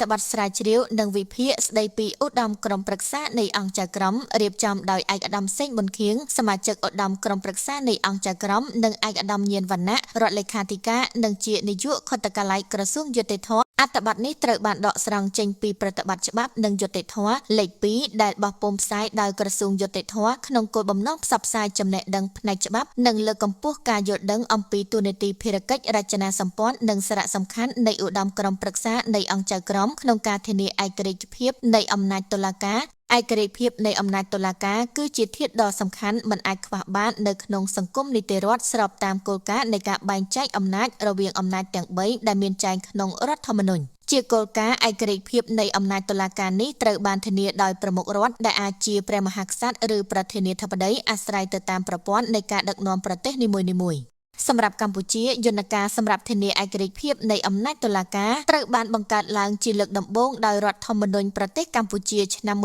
តបស្រាវជ្រាវនិងវិភាគស្ដីពីឧត្តមក្រុមប្រឹក្សានៃអង្គចក្រមរៀបចំដោយឯកឧត្តមសេងប៊ុនខៀងសមាជិកឧត្តមក្រុមប្រឹក្សានៃអង្គចក្រមនិងឯកឧត្តមញៀនវណ្ណៈរដ្ឋលេខាធិការនិងជានាយកខុទ្ទកាល័យក្រសួងយុតិធម៌អត្ថបទនេះត្រូវបានដកស្រង់ចេញពីប្រតិបត្តិច្បាប់និងយុតិធម៌លេខ2ដែលបោះពុម្ពផ្សាយដោយក្រសួងយុតិធម៌ក្នុងគោលបំណងផ្សព្វផ្សាយចំណេះដឹងផ្នែកច្បាប់និងលើកកម្ពស់ការយល់ដឹងអំពីទូនាទីភារកិច្ចរចនាសម្ព័ន្ធនិងសារៈសំខាន់នៃឧត្តមក្រុមប្រឹក្សានៃអង្គចក្រមក្នុងការធានាឯករាជ្យភាពនៃអំណាចតុលាការឯករាជ្យភាពនៃអំណាចតុលាការគឺជាធាតុដ៏សំខាន់មិនអាចខ្វះបាននៅក្នុងសង្គមនីតិរដ្ឋស្របតាមគោលការណ៍នៃការបែងចែកអំណាចរវាងអំណាចទាំង3ដែលមានចែងក្នុងរដ្ឋធម្មនុញ្ញជាគោលការណ៍ឯករាជ្យភាពនៃអំណាចតុលាការនេះត្រូវបានធានាដោយប្រមុខរដ្ឋដែលអាចជាព្រះមហាក្សត្រឬប្រធានាធិបតីអាស្រ័យទៅតាមប្រព័ន្ធនៃការដឹកនាំប្រទេសនីមួយៗសម្រាប់កម្ពុជាយន្តការសម្រាប់ធានាឯករាជ្យភាពនៃអំណាចតុលាការត្រូវបានបង្កើតឡើងជាលើកដំបូងដោយរដ្ឋធម្មនុញ្ញប្រទេសកម្ពុជាឆ្នាំ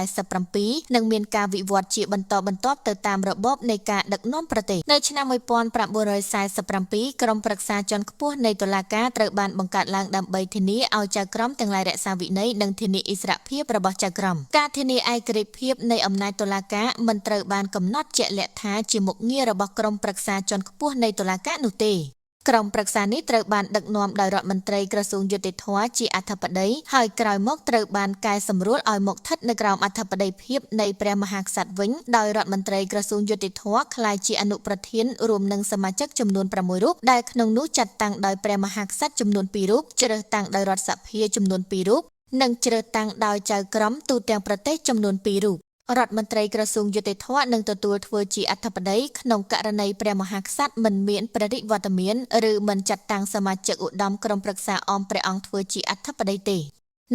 1947និងមានការវិវត្តជាបន្តបន្ទាប់ទៅតាមរបបនៃការដឹកនាំប្រទេសនៅឆ្នាំ1947ក្រុមប្រឹក្សាជាន់ខ្ពស់នៃតុលាការត្រូវបានបង្កើតឡើងដើម្បីធានាឲ្យចៅក្រមទាំងឡាយរក្សាវិន័យនិងធានាឥស្សរភាពរបស់ចៅក្រមការធានាឯករាជ្យភាពនៃអំណាចតុលាការមិនត្រូវបានកំណត់ជាក់លាក់ថាជាមុខងាររបស់ក្រុមប្រឹក្សាជាន់ខ្ពស់នៃតុលាការនោះទេក្រុមប្រឹក្សានេះត្រូវបានដឹកនាំដោយរដ្ឋមន្ត្រីក្រសួងយុតិធម៌ជាអធិបតីហើយក្រោយមកត្រូវបានកែសម្រួលឲ្យមកស្ថិតនៅក្រោមអធិបតីភាពនៃព្រះមហាក្សត្រវិញដោយរដ្ឋមន្ត្រីក្រសួងយុតិធម៌ក្លាយជាអនុប្រធានរួមនឹងសមាជិកចំនួន6រូបដែលក្នុងនោះចាត់តាំងដោយព្រះមហាក្សត្រចំនួន2រូបជ្រើសតាំងដោយរដ្ឋសភាចំនួន2រូបនិងជ្រើសតាំងដោយចៅក្រមទូទាំងប្រទេសចំនួន2រូបរដ្ឋមន្ត្រីក្រសួងយុតិធម៌នឹងទទួលធ្វើជាអធិបតីក្នុងករណីព្រះមហាក្សត្រមិនមានព្រះរាជវត្តមានឬមិនចាត់តាំងសមាជិកឧត្តមក្រុមប្រឹក្សាអមព្រះអង្គធ្វើជាអធិបតីទេ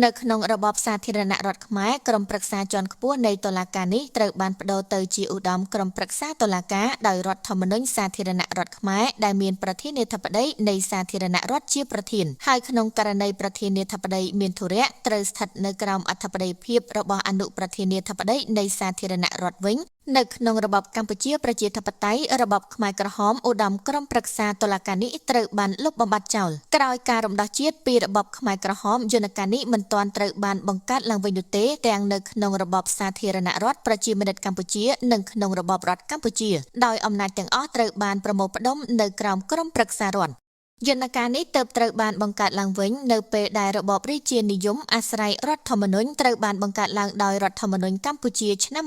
នៅក្នុងរបបសាធារណរដ្ឋខ្មែរក្រុមប្រឹក្សាជាន់ខ្ពស់នៃតុលាការនេះត្រូវបានប្តូរទៅជាឧត្តមក្រុមប្រឹក្សាតុលាការដោយរដ្ឋធម្មនុញ្ញសាធារណរដ្ឋខ្មែរដែលមានប្រធានាធិបតីនៃសាធារណរដ្ឋជាប្រធានហើយក្នុងករណីប្រធានាធិបតីមានធុរៈត្រូវស្ថិតនៅក្រោមអធិបតីភាពរបស់អនុប្រធានាធិបតីនៃសាធារណរដ្ឋវិញនៅក្នុងរបបកម្ពុជាប្រជាធិបតេយ្យរបបខ្មែរក្រហមឧត្តមក្រុមប្រឹក្សាតុលាការនេះត្រូវបានលុបបំបាត់ចោលក្រោយការរំដោះជាតិពីរបបខ្មែរក្រហមយន្តការនេះមិនទាន់ត្រូវបានបង្កើតឡើងវិញនោះទេទាំងនៅក្នុងរបបសាធារណរដ្ឋប្រជាមានិតកម្ពុជានិងក្នុងរបបរដ្ឋកម្ពុជាដោយអំណាចទាំងអស់ត្រូវបានប្រមូលផ្ដុំនៅក្រោមក្រុមប្រឹក្សារដ្ឋយន្តការនេះទើបត្រូវបានបង្កើតឡើងវិញនៅពេលដែលរបបរាជានិយមអាស្រ័យរដ្ឋធម្មនុញ្ញត្រូវបានបង្កើតឡើងដោយរដ្ឋធម្មនុញ្ញកម្ពុជាឆ្នាំ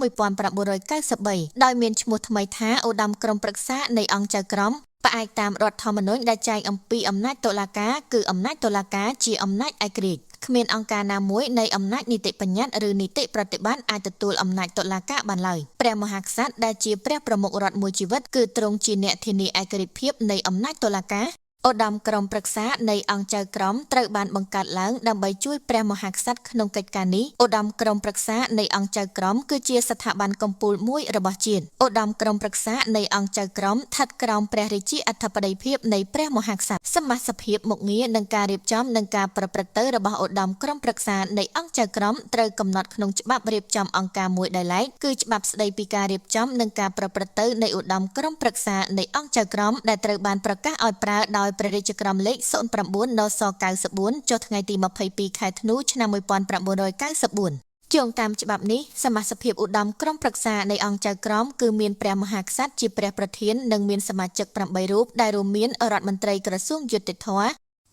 1993ដោយមានឈ្មោះថ្មីថាឧត្តមក្រុមប្រឹក្សានៃអង្គចៅក្រមផ្អែកតាមរដ្ឋធម្មនុញ្ញដែលចែងអំពីអំណាចតុលាការគឺអំណាចតុលាការជាអំណាចឯករាជ្យគ្មានអង្គការណាមួយនៃអំណាចនីតិបញ្ញត្តិឬនីតិប្រតិបត្តិអាចទទួលអំណាចតុលាការបានឡើយព្រះមហាក្សត្រដែលជាព្រះប្រមុខរដ្ឋមួយជីវិតគឺទ្រង់ជាអ្នកធានាឯករាជ្យភាពនៃអំណាចតុលាការឧត្តមក្រុមប្រឹក្សានៃអង្គចៅក្រមត្រូវបានបង្កើតឡើងដើម្បីជួយព្រះមហាក្សត្រក្នុងកិច្ចការនេះឧត្តមក្រុមប្រឹក្សានៃអង្គចៅក្រមគឺជាស្ថាប័នកំពូលមួយរបស់ជាតិឧត្តមក្រុមប្រឹក្សានៃអង្គចៅក្រមស្ថិតក្រោមព្រះរាជាអធិបតីភាពនៃព្រះមហាក្សត្រសមាជិកភាពមុខងារនិងការរៀបចំនិងការប្រព្រឹត្តទៅរបស់ឧត្តមក្រុមប្រឹក្សានៃអង្គចៅក្រមត្រូវកំណត់ក្នុងច្បាប់រៀបចំអង្គការមួយដែលឡែកគឺច្បាប់ស្តីពីការរៀបចំនិងការប្រព្រឹត្តទៅនៃឧត្តមក្រុមប្រឹក្សានៃអង្គចៅក្រមដែលត្រូវបានប្រកាសឲ្យប្រើដោយព្រះរាជក្រមលេខ09 នស94ចុះថ្ងៃទី22ខែធ្នូឆ្នាំ1994យោងតាមច្បាប់នេះសមាជិកភាពឧត្តមក្រុមប្រឹក្សានៃអង្គចៅក្រមគឺមានព្រះមហាក្សត្រជាព្រះប្រធាននិងមានសមាជិក8រូបដែលរួមមានរដ្ឋមន្ត្រីក្រសួងយុតិធម៌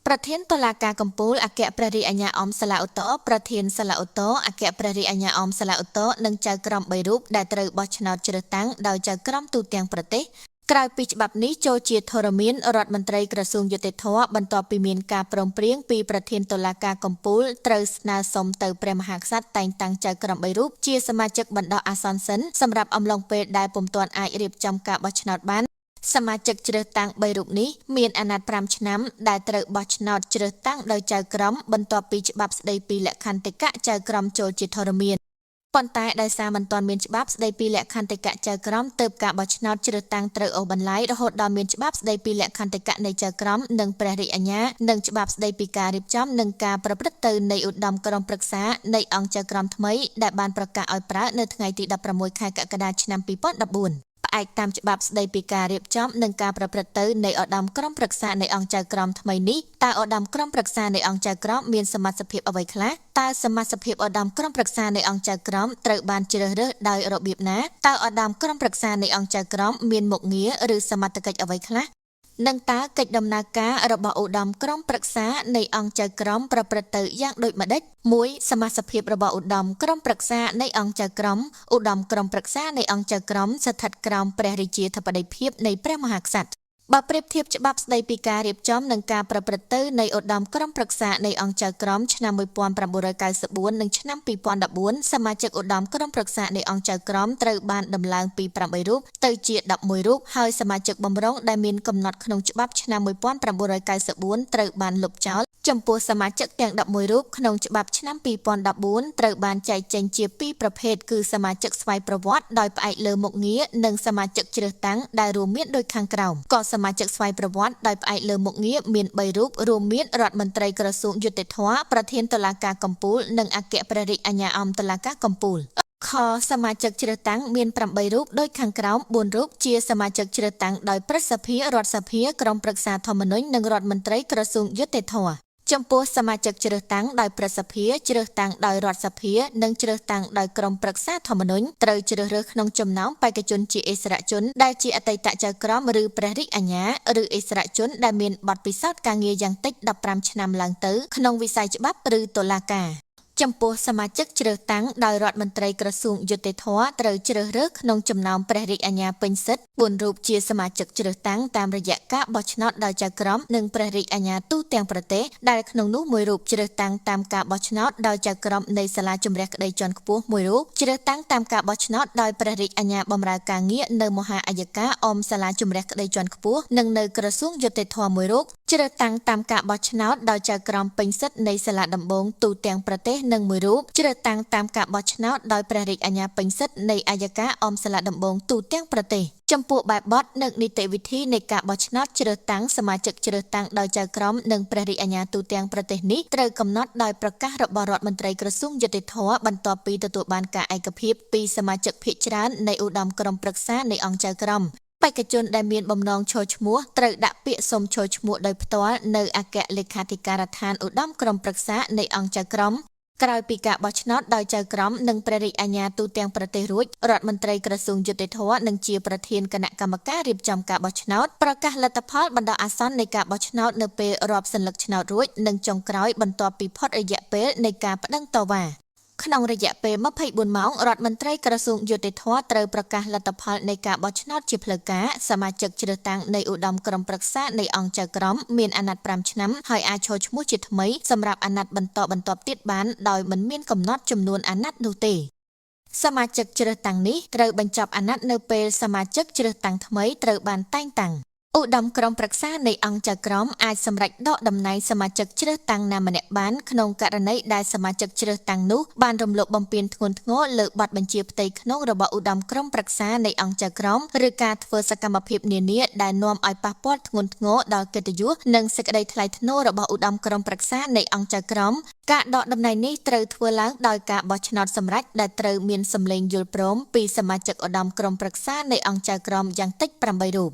ប្រធានតុលាការកំពូលអគ្គព្រះរាជអាជ្ញាអមសាឡាឧត្តរប្រធានសាឡាឧត្តរអគ្គព្រះរាជអាជ្ញាអមសាឡាឧត្តរនិងចៅក្រម3រូបដែលត្រូវបោះឆ្នោតជ្រើសតាំងដោយចៅក្រមទូទាំងប្រទេសក្រោយពីច្បាប់នេះចូលជាធរមានរដ្ឋមន្ត្រីក្រសួងយុតិធម៌បន្ទាប់ពីមានការព្រមព្រៀងពីប្រធានតុលាការកំពូលត្រូវស្នើសុំទៅព្រះមហាក្សត្រតែងតាំងចៅក្រម3រូបជាសមាជិកបណ្ដោះអាសន្នសិនសម្រាប់អំឡុងពេលដែលពុំទាន់អាចរៀបចំការបោះឆ្នោតបានសមាជិកជ្រើសតាំង3រូបនេះមានអាណត្តិ5ឆ្នាំដែលត្រូវបោះឆ្នោតជ្រើសតាំងដោយចៅក្រមបន្ទាប់ពីច្បាប់ស្តីពីលក្ខន្តិកៈចៅក្រមចូលជាធរមានប៉ុន្តែដោយសារមិនទាន់មានច្បាប់ស្តីពីលក្ខន្តិកៈចៅក្រមទើបការបោះឆ្នោតជ្រើសតាំងត្រូវអូសបន្លាយរហូតដល់មានច្បាប់ស្តីពីលក្ខន្តិកៈនៃចៅក្រមនិងព្រះរាជអាជ្ញានិងច្បាប់ស្តីពីការរៀបចំនិងការប្រព្រឹត្តទៅនៃឧត្តមក្រុមប្រឹក្សានៃអង្គចៅក្រមថ្មីដែលបានប្រកាសឲ្យប្រើនៅថ្ងៃទី16ខែកក្កដាឆ្នាំ2014 ផ្អែកតាមច្បាប់ស្តីពីការរៀបចំនិងការប្រព្រឹត្តទៅនៃឧត្តមក្រុមប្រឹក្សានៃអង្គចៅក្រមថ្មីនេះតើឧត្តមក្រុមប្រឹក្សានៃអង្គចៅក្រមមានសមត្ថភាពអ្វីខ្លះតើសមត្ថភាពឧត្តមក្រុមប្រឹក្សានៃអង្គចៅក្រមត្រូវបានជ្រើសរើសដោយរបៀបណាតើឧត្តមក្រុមប្រឹក្សានៃអង្គចៅក្រមមានមុខងារឬសមត្ថកិច្ចអ្វីខ្លះនិងតើកិច្ចដំណើរការរបស់ឧត្តមក្រុមប្រឹក្សានៃអង្គចៅក្រមប្រព្រឹត្តទៅយ៉ាងដូចម្តេច1សមាជិកភាពរបស់ឧត្តមក្រុមប្រឹក្សានៃអង្គចៅក្រមឧត្តមក្រុមប្រឹក្សានៃអង្គចៅក្រមស្ថិតក្រោមព្រះរាជាធិបតីភាពនៃព្រះមហាក្សត្របើប្រៀបធៀបច្បាប់ស្តីពីការរៀបចំនិងការប្រព្រឹត្តទៅនៃឧត្តមក្រុមប្រឹក្សានៃអង្គចៅក្រមឆ្នាំ1994និងឆ្នាំ2014សមាជិកឧត្តមក្រុមប្រឹក្សានៃអង្គចៅក្រមត្រូវបានដំឡើងពី8រូបទៅជា11រូបហើយសមាជិកបម្រុងដែលមានកំណត់ក្នុងច្បាប់ឆ្នាំ1994ត្រូវបានលុបចោលចំពោះសមាជិកទាំង11រូបក្នុងច្បាប់ឆ្នាំ2014ត្រូវបានចែកចេញជា2ប្រភេទគឺសមាជិកស្វ័យប្រវត្តិដោយផ្អែកលើមុខងារនិងសមាជិកជ្រើសតាំងដែលរួមមានដូចខាងក្រោមក៏សមាជិកស្វ័យប្រវត្តិដោយផ្អែកលើមុខងារមាន3រូបរួមមានរដ្ឋមន្ត្រីក្រសួងយុតិធធម៌ប្រធានតុលាការកំពូលនិងអគ្គព្រះរាជអាជ្ញាអមតុលាការកំពូលខសមាជិកជ្រើសតាំងមាន8រូបដោយខាងក្រោម4រូបជាសមាជិកជ្រើសតាំងដោយព្រឹទ្ធសភារដ្ឋសភាក្រុមប្រឹក្សាធម្មនុញ្ញនិងរដ្ឋមន្ត្រីក្រសួងយុតិធធម៌ចំពោះសមាជិកជ្រើសតាំងដោយព្រឹទ្ធសភាជ្រើសតាំងដោយរដ្ឋសភានិងជ្រើសតាំងដោយក្រុមប្រឹក្សាធម្មនុញ្ញត្រូវជ្រើសរើសក្នុងចំណោមបេក្ខជនជាឥស្សរជនដែលជាអតីតចៅក្រមឬព្រះរាជអាជ្ញាឬឥស្សរជនដែលមានបទពិសោធន៍ការងារយ៉ាងតិច15ឆ្នាំឡើងទៅក្នុងវិស័យច្បាប់ឬតុលាការចំពោះសមាជិកជ្រើសតាំងដោយរដ្ឋមន្ត្រីក្រសួងយុតិធធម៌ត្រូវជ្រើសរើសក្នុងចំណោមព្រះរាជអាជ្ញាពេញសិទ្ធិ4រូបជាសមាជិកជ្រើសតាំងតាមរយៈការបោះឆ្នោតដោយចៅក្រមនិងព្រះរាជអាជ្ញាទូទាំងប្រទេសដែលក្នុងនោះ1រូបជ្រើសតាំងតាមការបោះឆ្នោតដោយចៅក្រមនៃសាលាជម្រះក្តីជាន់ខ្ពស់1រូបជ្រើសតាំងតាមការបោះឆ្នោតដោយព្រះរាជអាជ្ញាបម្រើការងារនៅមហាអយ្យការអមសាលាជម្រះក្តីជាន់ខ្ពស់និងនៅក្រសួងយុតិធធម៌1រូបជ្រើសតាំងតាមការបោះឆ្នោតដោយចៅក្រមពេញសិទ្ធិនៃសាលាដំបងទូទាំងប្រទេសនិង1រូបជ្រើសតាំងតាមការបោះឆ្នោតដោយព្រះរាជអាជ្ញាពេញសិទ្ធិនៃអយ្យការអមសាលាដំបងទូទាំងប្រទេសចំពោះបែបបទនិងនីតិវិធីនៃការបោះឆ្នោតជ្រើសតាំងសមាជិកជ្រើសតាំងដោយចៅក្រមនិងព្រះរាជអាជ្ញាទូទាំងប្រទេសនេះត្រូវកំណត់ដោយប្រកាសរបស់រដ្ឋមន្ត្រីក្រសួងយុតិធធម៌បន្ទាប់ពីទទួលបានការឯកភាពពីសមាជិកភាគច្រើននៃឧត្តមក្រុមប្រឹក្សានៃអង្គចៅក្រមបេក្ខជនដែលមានបំណងចូលឈ្មោះត្រូវដាក់ពាក្យសុំចូលឈ្មោះដោយផ្ទាល់នៅអគ្គលេខាធិការដ្ឋានឧត្តមក្រុមប្រឹក្សានៃអង្គចៅក្រមក្រោយពីការបោះឆ្នោតដោយចៅក្រមនិងព្រះរាជអាជ្ញាទូទាំងប្រទេសរួចរដ្ឋមន្ត្រីក្រសួងយុតិធធម៌នឹងជាប្រធានគណៈកម្មការរៀបចំការបោះឆ្នោតប្រកាសលទ្ធផលបណ្ដោះអាសន្ននៃការបោះឆ្នោតនៅពេលរាប់សន្លឹកឆ្នោតរួចនិងចុងក្រោយបន្ទាប់ពីផុតរយៈពេលនៃការប្តឹងតវ៉ាក្នុងរយៈពេល24ម៉ោងរដ្ឋមន្ត្រីក្រសួងយុតិធធម៌ត្រូវប្រកាសលទ្ធផលនៃការបោះឆ្នោតជាផ្លូវការសមាជិកជ្រើសតាំងនៃឧត្តមក្រុមប្រឹក្សានៃអង្គចៅក្រមមានអាណត្តិ5ឆ្នាំហើយអាចចូលឈ្មោះជាថ្មីសម្រាប់អាណត្តិបន្តបន្ទាប់ទៀតបានដោយមិនមានកំណត់ចំនួនអាណត្តិនោះទេសមាជិកជ្រើសតាំងនេះត្រូវបញ្ចប់អាណត្តិនៅពេលសមាជិកជ្រើសតាំងថ្មីត្រូវបានតែងតាំងឧត្តមក្រុមប្រឹក្សានៃអង្គចៅក្រមអាចសម្រេចដកតំណែងសមាជិកជ្រើសតាំងណាម្នាក់បានក្នុងករណីដែលសមាជិកជ្រើសតាំងនោះបានរំលោភបំពានធ្ងន់ធ្ងរលើបទបញ្ជាផ្ទៃក្នុងរបស់ឧត្តមក្រុមប្រឹក្សានៃអង្គចៅក្រមឬការធ្វើសកម្មភាពនានាដែលនាំឲ្យប៉ះពាល់ធ្ងន់ធ្ងរដល់កិត្តិយសនិងសេចក្តីថ្លៃថ្នូររបស់ឧត្តមក្រុមប្រឹក្សានៃអង្គចៅក្រមការដកតំណែងនេះត្រូវធ្វើឡើងដោយការបោះឆ្នោតសម្រេចដែលត្រូវមានសម្លេងយល់ព្រមពីសមាជិកឧត្តមក្រុមប្រឹក្សានៃអង្គចៅក្រមយ៉ាងតិច8រូប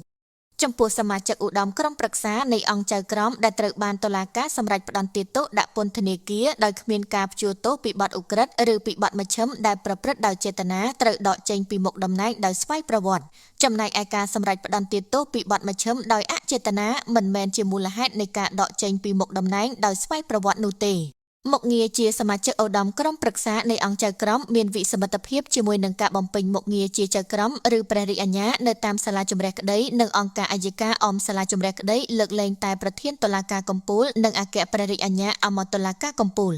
ចំពោះសមាជិកឧត្តមក្រុមប្រឹក្សានៃអង្គចៅក្រមដែលត្រូវបានតុលាការសម្រេចផ្តន្ទាទោសដាក់ពន្ធនាគារដោយគ្មានការព្យួរទោសពីបទឧក្រិដ្ឋឬពីបទមជ្ឈិមដែលប្រព្រឹត្តដោយចេតនាត្រូវដកចេញពីមុខតំណែងដោយស្វ័យប្រវត្តិចំណែកឯការសម្រេចផ្តន្ទាទោសពីបទមជ្ឈិមដោយអចេតនាមិនមែនជាមូលហេតុនៃការដកចេញពីមុខតំណែងដោយស្វ័យប្រវត្តិនោះទេមុខងារជាសមាជិកឧត្តមក្រុមប្រឹក្សានៃអង្គចៅក្រមមានវិសមត្ថភាពជាមួយនឹងការបំពេញមុខងារជាចៅក្រមឬព្រះរាជអាជ្ញានៅតាមសាលាជម្រះក្តីនិងអង្គការអយ្យការអមសាលាជម្រះក្តីលើកលែងតែប្រធានតុលាការកំពូលនិងអគ្គព្រះរាជអាជ្ញាអមតុលាការកំពូល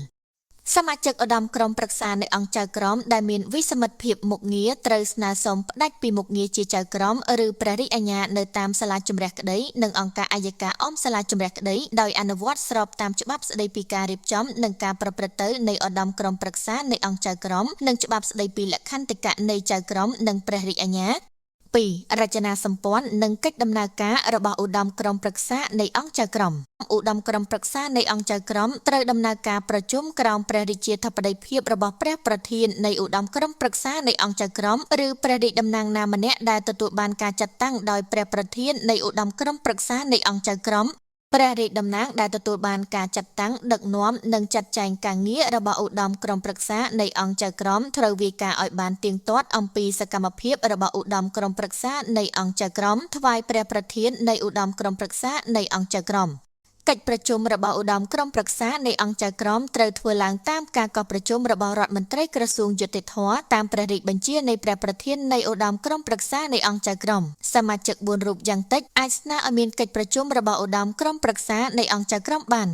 សមាជិកឧត្តមក្រុមប្រឹក្សានៃអង្គចៅក្រមដែលមានវិសមត្ថភាពមុខងារត្រូវស្នើសុំផ្តាច់ពីមុខងារជាចៅក្រមឬព្រះរាជអាជ្ញានៅតាមសាលាជម្រះក្តីនិងអង្គការអយ្យការអមសាលាជម្រះក្តីដោយអនុវត្តស្របតាមច្បាប់ស្តីពីការរៀបចំនិងការប្រព្រឹត្តទៅនៃឧត្តមក្រុមប្រឹក្សានៃអង្គចៅក្រមនិងច្បាប់ស្តីពីលក្ខន្តិកៈនៃចៅក្រមនិងព្រះរាជអាជ្ញា 2. រចនាសម្ព័ន្ធនិងកិច្ចដំណើរការរបស់ឧត្តមក្រុមប្រឹក្សានៃអង្គចៅក្រមឧត្តមក្រុមប្រឹក្សានៃអង្គចៅក្រមត្រូវដំណើរការប្រជុំក្រោមព្រះរាជាធិបតីភាពរបស់ព្រះប្រធាននៃឧត្តមក្រុមប្រឹក្សានៃអង្គចៅក្រមឬព្រះរាជតំណាងណាម្នាក់ដែលទទួលបានការចាត់តាំងដោយព្រះប្រធាននៃឧត្តមក្រុមប្រឹក្សានៃអង្គចៅក្រមព្រះរាជតំណាងដែលទទួលបានការចាត់តាំងដឹកនាំនិងចាត់ចែងការងាររបស់ឧត្តមក្រុមប្រឹក្សានៃអង្គចៅក្រមត្រូវវាយការឲ្យបានទៀងទាត់អំពីសកម្មភាពរបស់ឧត្តមក្រុមប្រឹក្សានៃអង្គចៅក្រមថ្វាយព្រះប្រធាននៃឧត្តមក្រុមប្រឹក្សានៃអង្គចៅក្រមកិច្ចប្រជុំរបស់ឧត្តមក្រុមប្រឹក្សានៃអង្គចៅក្រមត្រូវធ្វើឡើងតាមការកោះប្រជុំរបស់រដ្ឋមន្ត្រីក្រសួងយុតិធធម៌តាមព្រះរាជបញ្ជានៃព្រះប្រធាននៃឧត្តមក្រុមប្រឹក្សានៃអង្គចៅក្រមសមាជិក4រូបយ៉ាងតិចអាចស្នើឲ្យមានកិច្ចប្រជុំរបស់ឧត្តមក្រុមប្រឹក្សានៃអង្គចៅក្រមបាន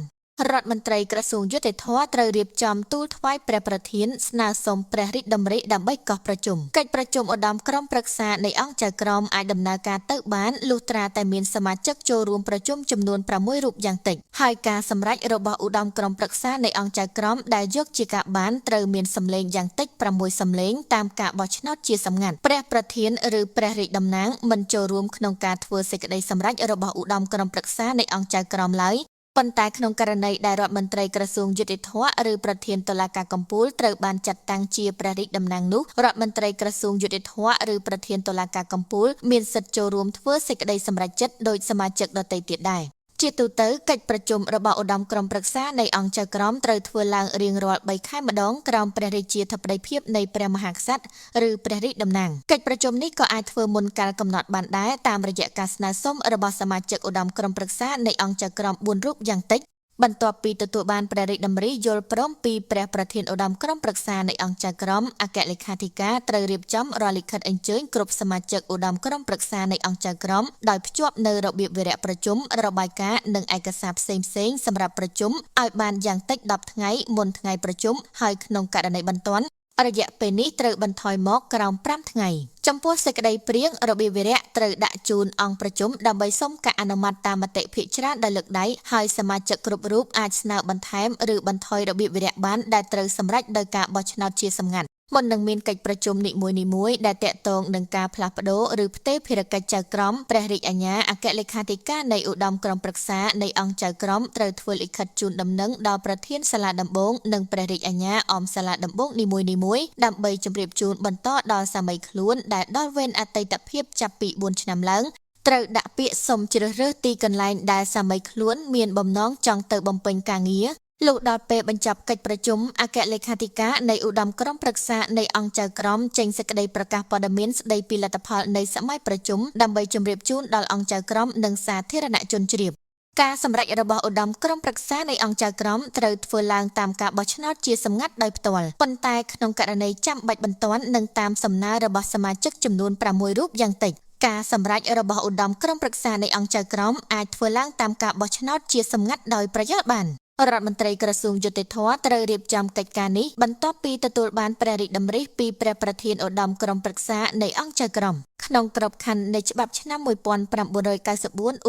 រដ្ឋមន្ត្រីក្រសួងយុតិធធម៌ត្រូវរៀបចំទូលថ្វាយព្រះប្រធានស្នើសុំព្រះរាជតម្រិះដើម្បីកោះប្រជុំកិច្ចប្រជុំឧត្តមក្រុមប្រឹក្សានៃអង្គចៅក្រមអាចដំណើរការទៅបានលុះត្រាតែមានសមាជិកចូលរួមប្រជុំចំនួន6រូបយ៉ាងតិចហើយការសម្រេចរបស់ឧត្តមក្រុមប្រឹក្សានៃអង្គចៅក្រមដែលយកជាការបានត្រូវមានសម្លេងយ៉ាងតិច6សម្លេងតាមការបោះឆ្នោតជាសម្ងាត់ព្រះប្រធានឬព្រះរាជតំណាងមិនចូលរួមក្នុងការធ្វើសេចក្តីសម្រេចរបស់ឧត្តមក្រុមប្រឹក្សានៃអង្គចៅក្រមឡើយប៉ុន្តែក្នុងករណីដែលរដ្ឋមន្ត្រីក្រសួងយុតិធធម៌ឬប្រធានតុលាការកំពូលត្រូវបានចាត់តាំងជាព្រះរាជតំណាងនោះរដ្ឋមន្ត្រីក្រសួងយុតិធធម៌ឬប្រធានតុលាការកំពូលមានសិទ្ធិចូលរួមធ្វើសេចក្តីសម្រេចចិត្តដោយសមាជិកដទៃទៀតដែរជាទូទៅកិច្ចប្រជុំរបស់ឧត្តមក្រុមប្រឹក្សានៃអង្គចៅក្រមត្រូវធ្វើឡើងរៀងរាល់3ខែម្ដងក្រោមព្រះរាជាធិបតីភាពនៃព្រះមហាក្សត្រឬព្រះរាជតំណាងកិច្ចប្រជុំនេះក៏អាចធ្វើមុនកាលកំណត់បានដែរតាមរយៈការស្នើសុំរបស់សមាជិកឧត្តមក្រុមប្រឹក្សានៃអង្គចៅក្រម4រូបយ៉ាងតិចបន្ទាប់ពីទទួលបានព្រះរាជតម្រិះយល់ព្រមពីព្រះប្រធានឧត្តមក្រុមប្រឹក្សានៃអង្គចៅក្រមអគ្គលេខាធិការត្រូវរៀបចំរាល់លិខិតអញ្ជើញគ្រប់សមាជិកឧត្តមក្រុមប្រឹក្សានៃអង្គចៅក្រមដោយភ្ជាប់នៅរបៀបវារៈប្រជុំរបាយការណ៍និងឯកសារផ្សេងៗសម្រាប់ប្រជុំឲ្យបានយ៉ាងតិច10ថ្ងៃមុនថ្ងៃប្រជុំហើយក្នុងករណីបន្ទាន់រយៈពេលនេះត្រូវបន្ថយមកក្រោម5ថ្ងៃចំពោះសេចក្តីព្រាងរបៀបវារៈត្រូវដាក់ជូនអង្គប្រជុំដើម្បីសុំការអនុម័តតាមមតិភាគច្រើនដោយលើកដៃហើយសមាជិកគ្រប់រូបអាចស្នើបន្ថែមឬបន្ថយរបៀបវារៈបានដែលត្រូវសម្រេចដោយការបោះឆ្នោតជាសម្ងាត់មុននឹងមានកិច្ចប្រជុំនីមួយៗដែលតាក់ទងនឹងការផ្លាស់ប្ដូរឬផ្ទេរភារកិច្ចចៅក្រមព្រះរាជអាជ្ញាអគ្គលេខាធិការនៃឧត្តមក្រុមប្រឹក្សានៃអង្គចៅក្រមត្រូវធ្វើលិខិតជូនដំណឹងដល់ប្រធានសាលាដំបងនិងព្រះរាជអាជ្ញាអមសាលាដំបងនីមួយៗដើម្បីជម្រាបជូនបន្តដល់សាមីខ្លួនដែលដល់វេនអតីតភាពចាប់ពី4ឆ្នាំឡើងត្រូវដាក់ពាក្យសុំជ្រើសរើសទីកន្លែងដែលសាមីខ្លួនមានបំណងចង់ទៅបំពេញការងារលុះដល់ពេលបញ្ចប់កិច្ចប្រជុំអគ្គលេខាធិការនៃឧត្តមក្រុមប្រឹក្សានៃអង្គចៅក្រមចេញសេចក្តីប្រកាសព័ត៌មានស្តីពីលទ្ធផលនៃសម័យប្រជុំដើម្បីជម្រាបជូនដល់អង្គចៅក្រមនិងសាធារណជនជ្រាបការសម្រេចរបស់ឧត្តមក្រុមប្រឹក្សានៃអង្គចៅក្រមត្រូវធ្វើឡើងតាមការបោះឆ្នោតជាសម្ងាត់ដោយផ្ទាល់ប៉ុន្តែក្នុងករណីចាំបាច់បន្ទាន់និងតាមសំណើរបស់សមាជិកចំនួន6រូបយ៉ាងតិចការសម្រេចរបស់ឧត្តមក្រុមប្រឹក្សានៃអង្គចៅក្រមអាចធ្វើឡើងតាមការបោះឆ្នោតជាសម្ងាត់ដោយប្រយោជន៍បានរដ្ឋមន្ត្រីក្រសួងយុតិធធម៌ត្រូវរៀបចំកិច្ចការនេះបន្ទាប់ពីទទួលបានព្រះរាជតម្រិះពីព្រះប្រធានឧត្តមក្រុមប្រឹក្សានៃអង្គចៅក្រមក្នុងក្របខ័ណ្ឌនៃច្បាប់ឆ្នាំ1994ឧ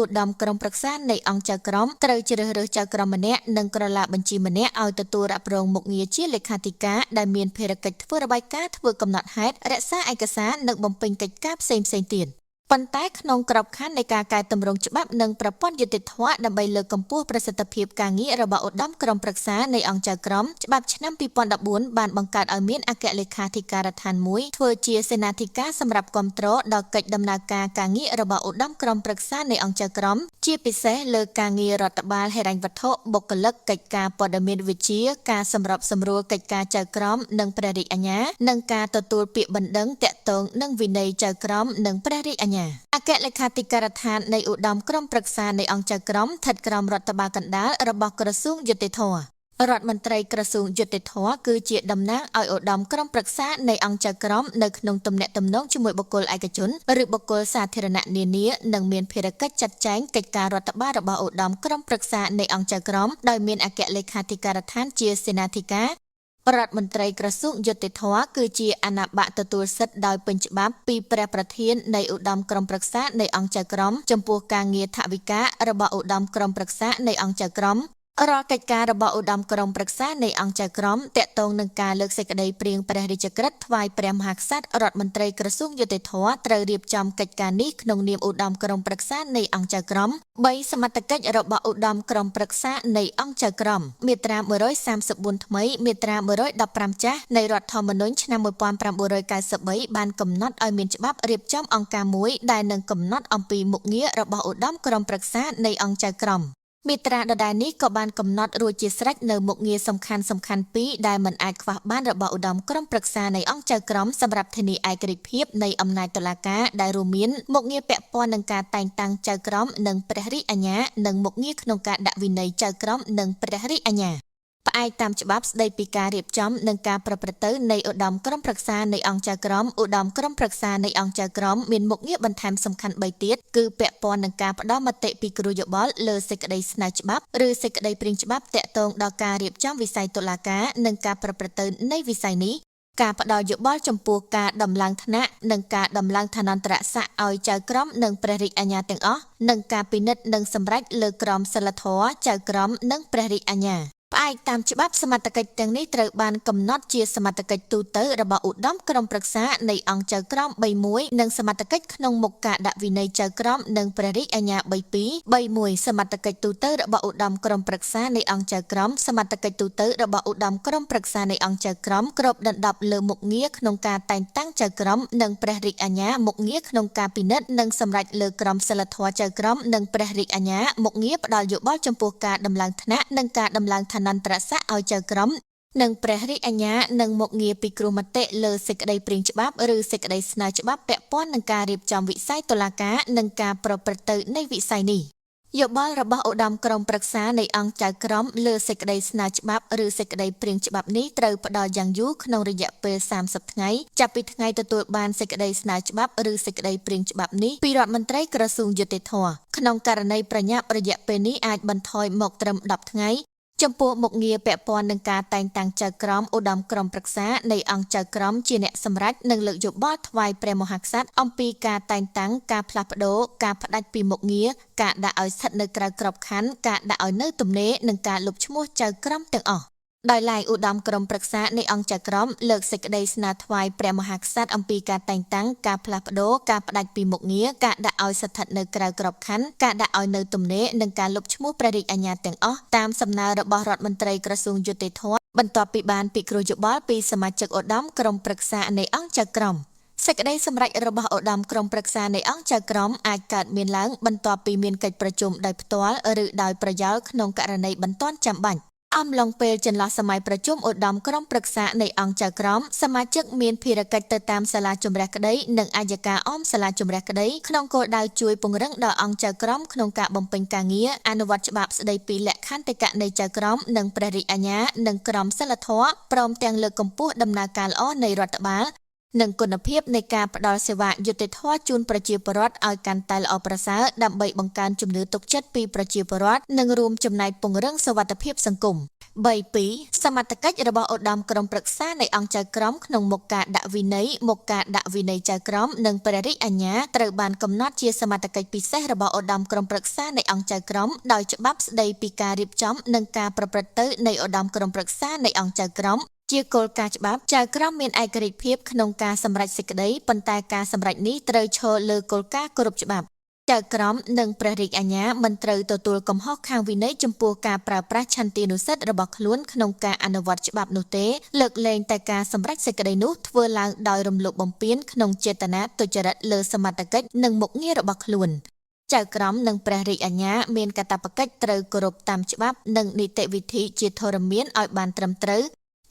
ត្តមក្រុមប្រឹក្សានៃអង្គចៅក្រមត្រូវជ្រើសរើសចៅក្រមម្នាក់និងក្រឡាបញ្ជីម្នាក់ឲ្យទទួលរ៉ាប់រងមុខងារជាលេខាធិការដែលមានភារកិច្ចធ្វើរបាយការណ៍ធ្វើកំណត់ហេតុរក្សាឯកសារនិងបំពេញកិច្ចការផ្សេងៗទៀតប៉ុន្តែក្នុងក្របខ័ណ្ឌនៃការកែតម្រង់ច្បាប់និងប្រព័ន្ធយុតិធធម៌ដើម្បីលើកកម្ពស់ប្រសិទ្ធភាពការងាររបស់ឧត្តមក្រុមប្រឹក្សានៃអង្គចៅក្រមច្បាប់ឆ្នាំ2014បានបង្កើតឲ្យមានអគ្គលេខាធិការដ្ឋានមួយធ្វើជាសេនាធិការសម្រាប់គ្រប់គ្រងដល់កិច្ចដំណើរការការងាររបស់ឧត្តមក្រុមប្រឹក្សានៃអង្គចៅក្រមជាពិសេសលើការងាររដ្ឋបាលហិរញ្ញវត្ថុបុគ្គលិកកិច្ចការព័ត៌មានវិទ្យាការសម្របសម្រួលកិច្ចការចៅក្រមនិងព្រះរាជអាជ្ញានិងការទទួលពាក្យបណ្ដឹងតាក់ទងនឹងវិន័យចៅក្រមនិងព្រះរាជអាជ្ញាអគ្គលេខាធិការដ្ឋាននៃឧត្តមក្រុមប្រឹក្សានៃអង្គចៅក្រមស្ថិតក្រោមរដ្ឋបាលកណ្ដាលរបស់ក្រសួងយុតិធធម៌រដ្ឋមន្ត្រីក្រសួងយុតិធធម៌គឺជាតំណាងឲ្យឧត្តមក្រុមប្រឹក្សានៃអង្គចៅក្រមនៅក្នុងទំនាក់ទំនងជាមួយបុគ្គលឯកជនឬបុគ្គលសាធារណៈនានានិងមានភារកិច្ចចាត់ចែងកិច្ចការរដ្ឋបាលរបស់ឧត្តមក្រុមប្រឹក្សានៃអង្គចៅក្រមដោយមានអគ្គលេខាធិការដ្ឋានជាសេនាធិការរដ្ឋមន្ត្រីក្រសួងយុតិធធម៌គឺជាអាណបៈទទួលសិទ្ធិដោយពេញច្បាប់ពីព្រះប្រធាននៃឧត្តមក្រុមប្រឹក្សានៃអង្គចៅក្រមចំពោះការងារថវិការបស់ឧត្តមក្រុមប្រឹក្សានៃអង្គចៅក្រម រាល់កិច្ចការរបស់ឧត្តមក្រុមប្រឹក្សានៃអង្គចៅក្រមតាក់ទងនឹងការលើកសេចក្តីព្រាងព្រះរាជក្រឹត្យថ្វាយព្រះមហាក្សត្ររដ្ឋមន្ត្រីក្រសួងយុតិធធម៌ត្រូវរៀបចំកិច្ចការនេះក្នុងនាមឧត្តមក្រុមប្រឹក្សានៃអង្គចៅក្រម3សមត្ថកិច្ចរបស់ឧត្តមក្រុមប្រឹក្សានៃអង្គចៅក្រមមាត្រា134ថ្មីមាត្រា115ចាស់នៃរដ្ឋធម្មនុញ្ញឆ្នាំ1993បានកំណត់ឲ្យមានច្បាប់រៀបចំអង្គការមួយដែលនឹងកំណត់អំពីមុខងាររបស់ឧត្តមក្រុមប្រឹក្សានៃអង្គចៅក្រមមាត្រាដដែលនេះក៏បានកំណត់រួចជាស្រេចនៅមុខងារសំខាន់ពីរដែលមិនអាចខ្វះបានរបស់ឧត្តមក្រុមប្រឹក្សានៃអង្គចៅក្រមសម្រាប់ធានាឯករាជ្យភាពនៃអំណាចតុលាការដែលរួមមានមុខងារពាក់ព័ន្ធនឹងការតែងតាំងចៅក្រមនិងព្រះរាជអាជ្ញានិងមុខងារក្នុងការដាក់វិន័យចៅក្រមនិងព្រះរាជអាជ្ញាផ្អែកតាមច្បាប់ស្តីពីការរៀបចំនិងការប្រព្រឹត្តទៅនៃឧត្តមក្រុមប្រឹក្សានៃអង្គចៅក្រមឧត្តមក្រុមប្រឹក្សានៃអង្គចៅក្រមមានមុខងារបន្ថែមសំខាន់3ទៀតគឺពាក់ព័ន្ធនឹងការផ្ដល់មតិពិគ្រោះយោបល់លើសេចក្តីស្នើច្បាប់ឬសេចក្តីព្រាងច្បាប់តាក់ទងដល់ការរៀបចំវិស័យតុលាការនិងការប្រព្រឹត្តទៅនៃវិស័យនេះការផ្ដល់យោបល់ចំពោះការដំឡើងឋានៈនិងការដំឡើងឋានន្តរស័ក្តិឲ្យចៅក្រមនិងព្រះរាជអាជ្ញាទាំងអស់និងការពិនិត្យនិងសម្រេចលើក្រមសីលធម៌ចៅក្រមនិងព្រះរាជអាជ្ញាផ្អែកតាមច្បាប់សមត្ថកិច្ចទាំងនេះត្រូវបានកំណត់ជាសមត្ថកិច្ចទូទៅរបស់ឧត្តមក្រុមប្រឹក្សានៃអង្គចៅក្រម31និងសមត្ថកិច្ចក្នុងមុខការដាក់វិន័យចៅក្រមនិងព្រះរាជអាជ្ញា32សមត្ថកិច្ចទូទៅរបស់ឧត្តមក្រុមប្រឹក្សានៃអង្គចៅក្រមសមត្ថកិច្ចទូទៅរបស់ឧត្តមក្រុមប្រឹក្សានៃអង្គចៅក្រមគ្របដណ្ដប់លើមុខងារក្នុងការតែងតាំងចៅក្រមនិងព្រះរាជអាជ្ញាមុខងារក្នុងការពិនិត្យនិងសម្រេចលើក្រមសីលធម៌ចៅក្រមនិងព្រះរាជអាជ្ញាមុខងារផ្ដល់យោបល់ចំពោះការដំឡើងឋានៈនិងការដំឡើងឋានន្តរស័ក្តិឲ្យចៅក្រមនិងព្រះរាជអាជ្ញានិងមុខងារពិគ្រោះមតិលើសេចក្តីព្រាងច្បាប់ឬសេចក្តីស្នើច្បាប់ពាក់ព័ន្ធនឹងការរៀបចំវិស័យតុលាការនិងការប្រព្រឹត្តទៅនៃវិស័យនេះយោបល់របស់ឧត្តមក្រុមប្រឹក្សានៃអង្គចៅក្រមលើសេចក្តីស្នើច្បាប់ឬសេចក្តីព្រាងច្បាប់នេះត្រូវផ្ដល់យ៉ាងយូរក្នុងរយៈពេល30ថ្ងៃចាប់ពីថ្ងៃទទួលបានសេចក្តីស្នើច្បាប់ឬសេចក្តីព្រាងច្បាប់នេះពីរដ្ឋមន្ត្រីក្រសួងយុតិធធម៌ក្នុងករណីប្រញាប់រយៈពេលនេះអាចបន្ថយមកត្រឹម10ថ្ងៃចំពោះមុខងារពាក់ព័ន្ធនឹងការតែងតាំងចៅក្រមឧត្តមក្រុមប្រឹក្សានៃអង្គចៅក្រមជាអ្នកសម្រេចនិងលើកយោបល់ថ្វាយព្រះមហាក្សត្រអំពីការតែងតាំងការផ្លាស់ប្ដូរការផ្ដាច់ពីមុខងារការដាក់ឲ្យស្ថិតនៅក្រៅក្របខ័ណ្ឌការដាក់ឲ្យនៅទំនេរនិងការលុបឈ្មោះចៅក្រមទាំងអស់ដោយឡែកឧត្តមក្រុមប្រឹក្សានៃអង្គចៅក្រមលើកសេចក្តីស្នើថ្វាយព្រះមហាក្សត្រអំពីការតែងតាំងការផ្លាស់ប្ដូរការផ្ដាច់ពីមុខងារការដាក់ឲ្យស្ថិតនៅក្រៅក្របខ័ណ្ឌការដាក់ឲ្យនៅទំនេរនិងការលុបឈ្មោះព្រះរាជអាជ្ញាទាំងអស់តាមសំណើរបស់រដ្ឋមន្ត្រីក្រសួងយុតិធធម៌បន្ទាប់ពីបានពិគ្រោះយោបល់ពីសមាជិកឧត្តមក្រុមប្រឹក្សានៃអង្គចៅក្រមសេចក្តីសម្រេចរបស់ឧត្តមក្រុមប្រឹក្សានៃអង្គចៅក្រមអាចកើតមានឡើងបន្ទាប់ពីមានកិច្ចប្រជុំដោយផ្ទាល់ឬដោយប្រយោលក្នុងករណីបន្ទាន់ចាំបាច់អំឡុងពេលចន្លោះសម័យប្រជុំឧត្តមក្រុមប្រឹក្សានៃអង្គចៅក្រមសមាជិកមានភារកិច្ចទៅតាមសាលាជម្រះក្តីនិងអัยការអមសាលាជម្រះក្តីក្នុងគោលដៅជួយពង្រឹងដល់អង្គចៅក្រមក្នុងការបំពេញការងារអនុវត្តច្បាប់ស្តីពីលក្ខន្តិកៈនៃចៅក្រមនិងព្រះរាជអាជ្ញានិងក្រមសីលធម៌ព្រមទាំងលើកកម្ពស់ដំណើរការល្អនៃរដ្ឋបាលនិងគុណភាពនៃការផ្ដល់សេវាយុត្តិធម៌ជូនប្រជាពលរដ្ឋឲ្យកាន់តែល្អប្រសើរដើម្បីបង្កើនជំនឿទុកចិត្តពីប្រជាពលរដ្ឋនិងរួមចំណែកពង្រឹងសុវត្ថិភាពសង្គម3.2សមត្ថកិច្ចរបស់ឧត្តមក្រុមប្រឹក្សានៃអង្គចៅក្រមក្នុងមុខការដាក់វិន័យមុខការដាក់វិន័យចៅក្រមនិងព្រះរាជអាជ្ញាត្រូវបានកំណត់ជាសមត្ថកិច្ចពិសេសរបស់ឧត្តមក្រុមប្រឹក្សានៃអង្គចៅក្រមដោយច្បាប់ស្តីពីការរៀបចំនិងការប្រព្រឹត្តទៅនៃឧត្តមក្រុមប្រឹក្សានៃអង្គចៅក្រមជាគោលការណ៍ច្បាប់ចៅក្រមមានឯករាជ្យភាពក្នុងការសម្រេចសេចក្តីប៉ុន្តែការសម្រេចនេះត្រូវឈរលើគោលការណ៍គោរពច្បាប់ចៅក្រមនិងព្រះរាជអាជ្ញាមិនត្រូវទទួលកំហុសខាងវិន័យចំពោះការប្រើប្រាស់ឆន្ទានុសិទ្ធិរបស់ខ្លួនក្នុងការអនុវត្តច្បាប់នោះទេលើកលែងតែការសម្រេចសេចក្តីនោះធ្វើឡើងដោយរំលោភបំពានក្នុងចេតនាទុច្ចរិតលើសមត្ថកិច្ចនិងមុខងាររបស់ខ្លួនចៅក្រមនិងព្រះរាជអាជ្ញាមានកាតព្វកិច្ចត្រូវគោរពតាមច្បាប់និងនីតិវិធីជាធរមានឲ្យបានត្រឹមត្រូវ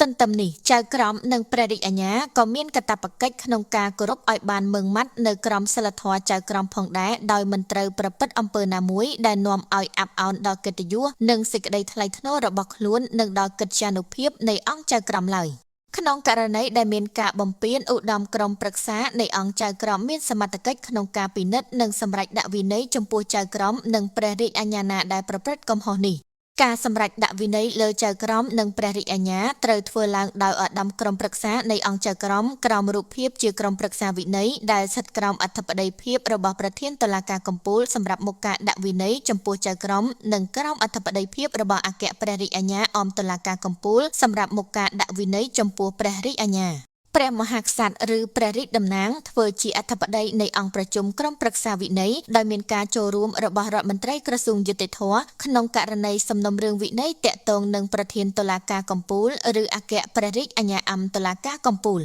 ទន្ទឹមនេះចៅក្រមនិងព្រះរាជអាជ្ញាក៏មានកាតព្វកិច្ចក្នុងការគោរពឲ្យបានម៉ឺងម៉ាត់នៅក្រមសីលធម៌ចៅក្រមផងដែរដោយមិនត្រូវប្រព្រឹត្តអំពើណាមួយដែលនាំឲ្យអាប់អោនដល់កិត្តិយសនិងសេចក្តីថ្លៃថ្នូររបស់ខ្លួននិងដល់កិត្យានុភាពនៃអង្គចៅក្រមឡើយក្នុងករណីដែលមានការបំពានឧត្តមក្រុមប្រឹក្សានៃអង្គចៅក្រមមានសមត្ថកិច្ចក្នុងការពិនិត្យនិងសម្រេចដាក់វិន័យចំពោះចៅក្រមនិងព្រះរាជអាជ្ញាណាដែលប្រព្រឹត្តកំហុសនេះ ការសម្រេចដាក់វិន័យលើចៅក្រមនិងព្រះរាជអាជ្ញាត្រូវធ្វើឡើងដោយឧត្តមក្រុមប្រឹក្សានៃអង្គចៅក្រមក្រោមរូបភាពជាក្រុមប្រឹក្សាវិន័យដែលស្ថិតក្រោមអធិបតីភាពរបស់ប្រធានតុលាការកំពូលសម្រាប់មុខការដាក់វិន័យចំពោះចៅក្រមនិងក្រោមអធិបតីភាពរបស់អគ្គព្រះរាជអាជ្ញាអមតុលាការកំពូលសម្រាប់មុខការដាក់វិន័យចំពោះព្រះរាជអាជ្ញាព្រះមហាក្សត្រឬព្រះរាជតំណាងធ្វើជាអធិបតីនៃអង្គប្រជុំក្រុមប្រឹក្សាវិន័យដោយមានការចូលរួមរបស់រដ្ឋមន្ត្រីក្រសួងយុតិធម៌ក្នុងករណីសំណុំរឿងវិន័យតាក់ទងនឹងប្រធានតុលាការកំពូលឬអគ្គព្រះរាជអាជ្ញាតុលាការកំពូល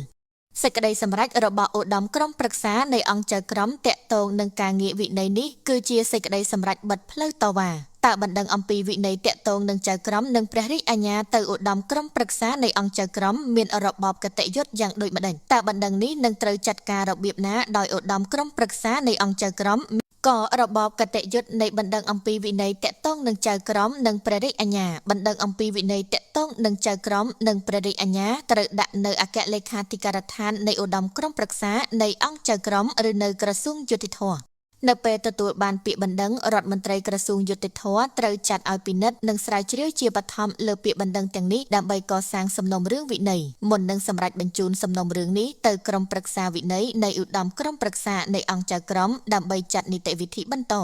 សេចក្តីសម្រេចរបស់ឧត្តមក្រុមប្រឹក្សានៃអង្គចៅក្រមតាក់ទងនឹងការងារវិន័យនេះគឺជាសេចក្តីសម្រេចបិទផ្លូវតវ៉ាតើបណ្ដឹងអំពីវិន័យតាក់ទងនឹងចៅក្រមនិងព្រះរាជអាជ្ញាទៅឧត្តមក្រុមប្រឹក្សានៃអង្គចៅក្រមមានរបបគតិយុត្តយ៉ាងដូចម្តេចតើបណ្ដឹងនេះនឹងត្រូវចាត់ការរបៀបណាដោយឧត្តមក្រុមប្រឹក្សានៃអង្គចៅក្រមក៏របបគតិយុត្តនៃបណ្ដឹងអំពីវិន័យតាក់ទងនឹងចៅក្រមនិងព្រះរាជអាជ្ញាបណ្ដឹងអំពីវិន័យតាក់ទងនឹងចៅក្រមនិងព្រះរាជអាជ្ញាត្រូវដាក់នៅអគ្គលេខាធិការដ្ឋាននៃឧត្តមក្រុមប្រឹក្សានៃអង្គចៅក្រមឬនៅក្រសួងយុតិធម៌នៅពេលទទួលបានពាក្យបណ្ដឹងរដ្ឋមន្ត្រីក្រសួងយុតិធម៌ត្រូវចាត់ឲ្យពិនិត្យនិងស្រាវជ្រាវជាបឋមលើពាក្យបណ្ដឹងទាំងនេះដើម្បីកសាងសំណុំរឿងវិន័យមុននឹងសម្រេចបញ្ជូនសំណុំរឿងនេះទៅក្រុមប្រឹក្សាវិន័យនៃឧត្តមក្រុមប្រឹក្សានៃអង្គចៅក្រមដើម្បីចាត់នីតិវិធីបន្ត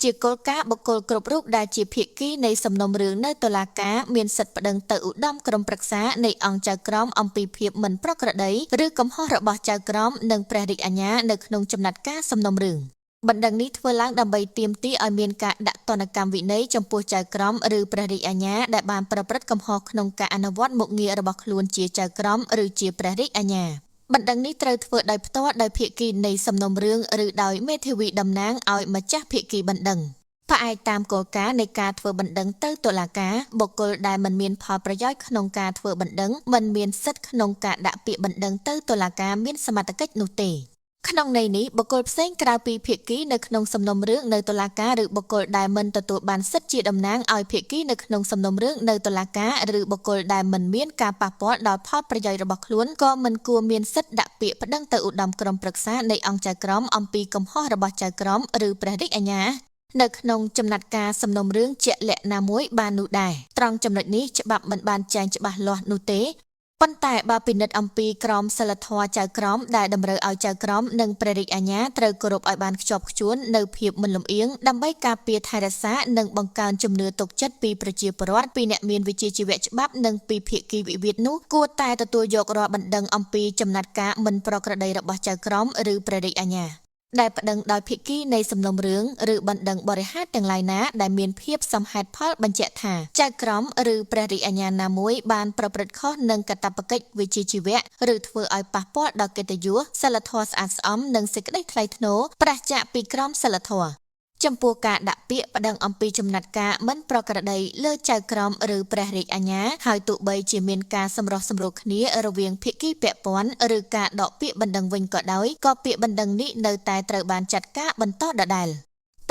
ជាគោលការណ៍បុគ្គលគ្រប់រូបដែលជាភាគីនៃសំណុំរឿងនៅតុលាការមានសិទ្ធិប្តឹងទៅឧត្តមក្រុមប្រឹក្សានៃអង្គចៅក្រមអំពីភាពមិនប្រក្រតីឬកំហុសរបស់ចៅក្រមនិងព្រះរាជអាជ្ញានៅក្នុងចំណាត់ការសំណុំរឿងបណ្ដឹងនេះធ្វើឡើងដើម្បីទាមទារឲ្យមានការដាក់ទណ្ឌកម្មវិន័យចំពោះចៅក្រមឬព្រះរាជអាជ្ញាដែលបានប្រព្រឹត្តកំហុសក្នុងការអនុវត្តមុខងាររបស់ខ្លួនជាចៅក្រមឬជាព្រះរាជអាជ្ញាបណ្ដឹងនេះត្រូវធ្វើដោយផ្ទាល់ដោយភាគីនៃសំណុំរឿងឬដោយមេធាវីតំណាងឲ្យម្ចាស់ភាគីបណ្ដឹងផ្អែកតាមគោលការណ៍នៃការធ្វើបណ្ដឹងទៅតុលាការបុគ្គលដែលមិនមានផលប្រយោជន៍ក្នុងការធ្វើបណ្ដឹងមិនមានសិទ្ធិក្នុងការដាក់ពាក្យបណ្ដឹងទៅតុលាការមានសមត្ថកិច្ចនោះទេក្នុងន័យនេះបុគ្គលផ្សេងក្រៅពីភាគីនៅក្នុងសំណុំរឿងនៅតុលាការឬបុគ្គលដែលមិនទទួលបានសិទ្ធិជាតំណាងឲ្យភាគីនៅក្នុងសំណុំរឿងនៅតុលាការឬបុគ្គលដែលមិនមានការប៉ះពាល់ដល់ផលប្រយោជន៍របស់ខ្លួនក៏មិនគួរមានសិទ្ធិដាក់ពាក្យប្តឹងទៅឧត្តមក្រុមប្រឹក្សានៃអង្គចៅក្រមអំពីកំហុសរបស់ចៅក្រមឬព្រះរាជអាជ្ញានៅក្នុងចំណាត់ការសំណុំរឿងជាក់លាក់ណាមួយបាននោះដែរត្រង់ចំណុចនេះច្បាប់មិនបានចែងច្បាស់លាស់នោះទេប៉ុន្តែបើពិនិត្យអំពីក្រមសីលធម៌ចៅក្រមដែលតម្រូវឲ្យចៅក្រមនិងព្រះរាជអាជ្ញាត្រូវគោរពឲ្យបានខ្ជាប់ខ្ជួននៅភាពមិនលំអៀងដើម្បីការពារថែរក្សានិងបង្កើនជំនឿទុកចិត្តពីប្រជាពលរដ្ឋពីអ្នកមានវិជ្ជាជីវៈច្បាប់និងពីភាគីវិវាទនោះគួរតែទទួលយករាល់បណ្ដឹងអំពីចំណាត់ការមិនប្រក្រតីរបស់ចៅក្រមឬព្រះរាជអាជ្ញាដែលប្តឹងដោយភាគីនៃសំណុំរឿងឬបណ្ដឹងបរិហារទាំងឡាយណាដែលមានភាពសមហេតុផលបញ្ជាក់ថាចៅក្រមឬព្រះរាជអាជ្ញាណាមួយបានប្រព្រឹត្តខុសនឹងកាតព្វកិច្ចវិជ្ជាជីវៈឬធ្វើឲ្យប៉ះពាល់ដល់កិត្តិយសសីលធម៌ស្អាតស្អំនិងសេចក្តីថ្លៃថ្នូរប្រឆាចពីក្រមសីលធម៌ចំពោះការដាក់ពាក្យប្តឹងអំពីចំណាត់ការមិនប្រក្រតីលើចៅក្រមឬព្រះរាជអាជ្ញាហើយទោះបីជាមានការសម្រុះសម្រួលគ្នារវាងភាគីពាក់ព័ន្ធឬការដកពាក្យបណ្ដឹងវិញក៏ដោយក៏ពាក្យបណ្ដឹងនេះនៅតែត្រូវបានចាត់ការបន្តដដែល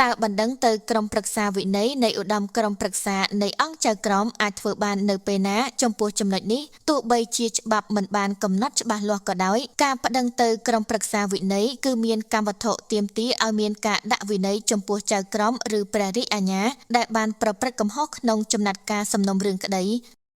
តើបណ្ដឹងទៅក្រុមប្រឹក្សាវិន័យនៃឧត្តមក្រុមប្រឹក្សានៃអង្គចៅក្រមអាចធ្វើបាននៅពេលណាចំពោះចំណុចនេះទោះបីជាច្បាប់មិនបានកំណត់ច្បាស់លាស់ក៏ដោយការប្តឹងទៅក្រុមប្រឹក្សាវិន័យគឺមានកម្មវត្ថុទាមទារឲ្យមានការដាក់វិន័យចំពោះចៅក្រមឬព្រះរាជអាជ្ញាដែលបានប្រព្រឹត្តកំហុសក្នុងចំណាត់ការសំណុំរឿងក្តី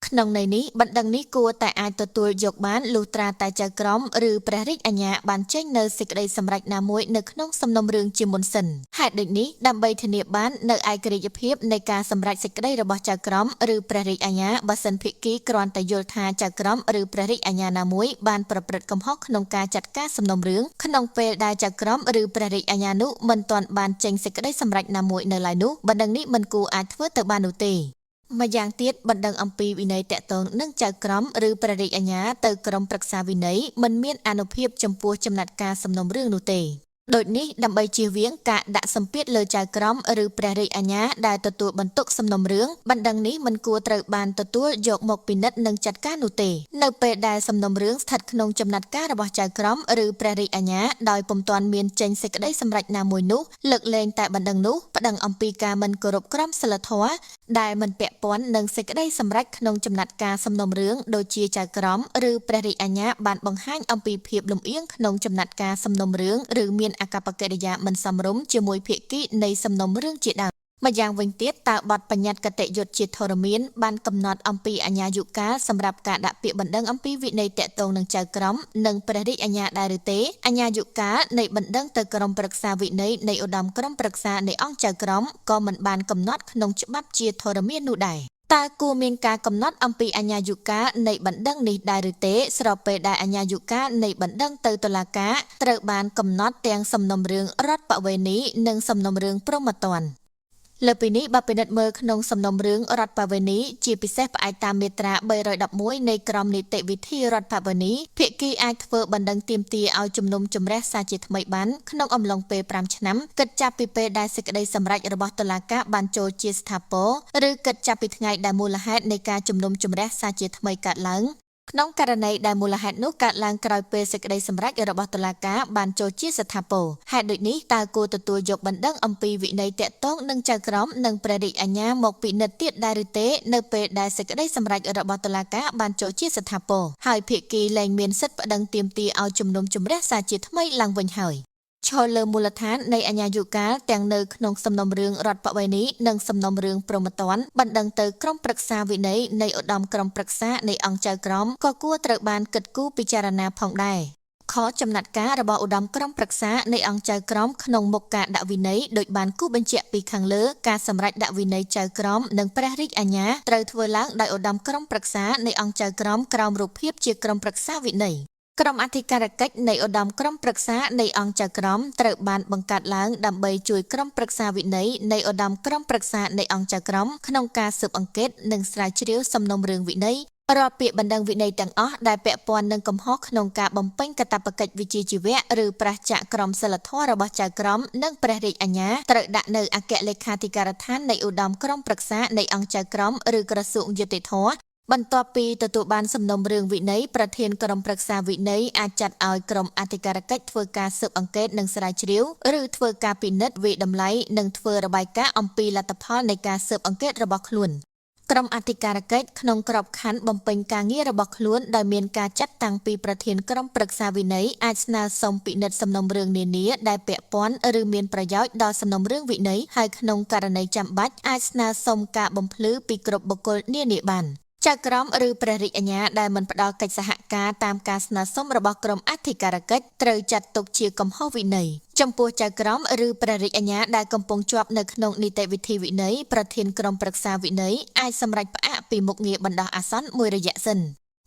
ក្នុងន័យនេះបណ្ដឹងនេះគួរតែអាចទទួលយកបានលុះត្រាតែចៅក្រមឬព្រះរាជអាជ្ញាបានចេញនៅសេចក្តីសម្រេចណាមួយនៅក្នុងសំណុំរឿងជាមុនសិនហេតុដូចនេះដើម្បីធានាបាននៅឯករាជ្យភាពនៃការសម្រេចសេចក្តីរបស់ចៅក្រមឬព្រះរាជអាជ្ញាបើសិនភាគីគ្រាន់តែយល់ថាចៅក្រមឬព្រះរាជអាជ្ញាណាមួយបានប្រព្រឹត្តកំហុសក្នុងការចាត់ការសំណុំរឿងក្នុងពេលដែលចៅក្រមឬព្រះរាជអាជ្ញានោះមិនទាន់បានចេញសេចក្តីសម្រេចណាមួយនៅឡើយនោះបណ្ដឹងនេះមិនគួរអាចធ្វើទៅបាននោះទេម្យ៉ាងទៀតបណ្ដឹងអំពីវិន័យតាក់ទងនឹងចៅក្រមឬព្រះរាជអាជ្ញាទៅក្រុមប្រឹក្សាវិន័យមិនមានអានុភាពចំពោះចំណាត់ការសំណុំរឿងនោះទេដូចនេះដើម្បីជៀសវាងការដាក់សម្ពាធលើចៅក្រមឬព្រះរាជអាជ្ញាដែលទទួលបន្ទុកសំណុំរឿងបណ្ដឹងនេះមិនគួរត្រូវបានទទួលយកមកពិនិត្យនិងចាត់ការនោះទេនៅពេលដែលសំណុំរឿងស្ថិតក្នុងចំណាត់ការរបស់ចៅក្រមឬព្រះរាជអាជ្ញាដោយពុំទាន់មានចេញសេចក្តីសម្រេចណាមួយនោះលើកលែងតែបណ្ដឹងនោះប្តឹងអំពីការមិនគោរពក្រមសីលធម៌ដែលមិនពាក់ព័ន្ធនឹងសេចក្តីសម្រេចក្នុងចំណាត់ការសំណុំរឿងដូចជាចៅក្រមឬព្រះរាជអាជ្ញាបានបង្ហាញអំពីភាពលំអៀងក្នុងចំណាត់ការសំណុំរឿងឬមានអាកប្បកិរិយាមិនសមរម្យជាមួយភាគីនៃសំណុំរឿងជាដើម ម្យ៉ាងវិញទៀតតើបទបញ្ញត្តិគតិយុត្តជាធរមានបានកំណត់អំពីអាញាយុកាលសម្រាប់ការដាក់ពាក្យបណ្ដឹងអំពីវិន័យតាក់ទងនឹងចៅក្រមនិងព្រះរាជអាជ្ញាដែរឬទេអាញាយុកាលនៃបណ្ដឹងទៅក្រុមប្រឹក្សាវិន័យនៃឧត្តមក្រុមប្រឹក្សានៃអង្គចៅក្រមក៏មិនបានកំណត់ក្នុងច្បាប់ជាធរមាននោះដែរតើគួរមានការកំណត់អំពីអាញាយុកាលនៃបណ្ដឹងនេះដែរឬទេស្របពេលដែលអាញាយុកាលនៃបណ្ដឹងទៅតុលាការត្រូវបានកំណត់ទាំងសំណុំរឿងរដ្ឋបវេណីនិងសំណុំរឿងព្រហ្មទណ្ឌលើពីនេះបើពិនិត្យមើលក្នុងសំណុំរឿងរដ្ឋបវេណីជាពិសេសផ្អែកតាមមាត្រា311នៃក្រមនីតិវិធីរដ្ឋបវេណីភាគីអាចធ្វើបណ្ដឹងទាមទារឲ្យជំនុំជម្រះសារជាថ្មីបានក្នុងអំឡុងពេល5ឆ្នាំគិតចាប់ពីពេលដែលសេចក្តីសម្រេចរបស់តុលាការបានចូលជាស្ថាពរឬគិតចាប់ពីថ្ងៃដែលមូលហេតុនៃការជំនុំជម្រះសារជាថ្មីកើតឡើងក្នុងករណីដែលមូលហេតុនោះកើតឡើងក្រោយពេលសេចក្តីសម្រេចរបស់តុលាការបានចូលជាស្ថាពរហេតុដូចនេះតើគួរទទួលយកបណ្ដឹងអំពីវិន័យតាក់ទងនឹងចៅក្រមនិងព្រះរាជអាជ្ញាមកពិនិត្យទៀតដែរឬទេនៅពេលដែលសេចក្តីសម្រេចរបស់តុលាការបានចូលជាស្ថាពរហើយភាគីលែងមានសិទ្ធិប្តឹងទាមទារឲ្យជំនុំជម្រះសារជាថ្មីឡើងវិញហើយឈលលើមូលដ្ឋាននៃអាញាយុកាលទាំងនៅក្នុងសំណុំរឿងរដ្ឋបវេណីនិងសំណុំរឿងព្រហ្មទណ្ឌបណ្ដឹងទៅក្រុមប្រឹក្សាវិន័យនៃឧត្តមក្រុមប្រឹក្សានៃអង្គចៅក្រមក៏គួរត្រូវបានគិតគូរពិចារណាផងដែរខចំណាត់ការរបស់ឧត្តមក្រុមប្រឹក្សានៃអង្គចៅក្រមក្នុងមុខការដាក់វិន័យដោយបានគូបញ្ជាក់ពីខាងលើការសម្រេចដាក់វិន័យចៅក្រមនិងព្រះរាជអាជ្ញាត្រូវធ្វើឡើងដោយឧត្តមក្រុមប្រឹក្សានៃអង្គចៅក្រមក្រោមរូបភាពជាក្រុមប្រឹក្សាវិន័យក្រុមអធិការកិច្ចនៃឧត្តមក្រុមប្រឹក្សានៃអង្គចៅក្រមត្រូវបានបង្កើតឡើងដើម្បីជួយក្រុមប្រឹក្សាវិន័យនៃឧត្តមក្រុមប្រឹក្សានៃអង្គចៅក្រមក្នុងការស៊ើបអង្កេតនិងស្រាវជ្រាវសំណុំរឿងវិន័យរាល់ពាក្យបណ្ដឹងវិន័យទាំងអស់ដែលពាក់ព័ន្ធនឹងកំហុសក្នុងការបំពេញកាតព្វកិច្ចវិជ្ជាជីវៈឬប្រឆាចក្រមសីលធម៌របស់ចៅក្រមនិងព្រះរាជអាជ្ញាត្រូវដាក់នៅអគ្គលេខាធិការដ្ឋាននៃឧត្តមក្រុមប្រឹក្សានៃអង្គចៅក្រមឬក្រសួងយុតិធម៌បន្ទាប់ពីទទួលបានសំណុំរឿងវិន័យប្រធានក្រុមប្រឹក្សាវិន័យអាចចាត់ឲ្យក្រុមអធិការកិច្ចធ្វើការស៊ើបអង្កេតនិងស្រាវជ្រាវឬធ្វើការពិនិត្យវិតម្លៃនិងធ្វើរបាយការណ៍អំពីលទ្ធផលនៃការស៊ើបអង្កេតរបស់ខ្លួនក្រុមអធិការកិច្ចក្នុងក្របខ័ណ្ឌបំពេញការងាររបស់ខ្លួនដោយមានការចាត់តាំងពីប្រធានក្រុមប្រឹក្សាវិន័យអាចស្នើសុំពិនិត្យសំណុំរឿងនានាដែលពាក់ព័ន្ធឬមានប្រយោជន៍ដល់សំណុំរឿងវិន័យហើយក្នុងករណីចាំបាច់អាចស្នើសុំការបំភ្លឺពីគ្រប់បុគ្គលនានាបានចៅក្រមឬព្រះរាជអាជ្ញាដែលមិនផ្ដល់កិច្ចសហការតាមការស្នើសុំរបស់ក្រុមអធិការកិច្ចត្រូវចាត់ទុកជាកំហុសវិន័យចំពោះចៅក្រមឬព្រះរាជអាជ្ញាដែលកំពុងជាប់នៅក្នុងនីតិវិធីវិន័យប្រធានក្រុមប្រឹក្សាវិន័យអាចសម្រេចផ្អាកពីមុខងារបណ្ដោះអាសន្នមួយរយៈសិន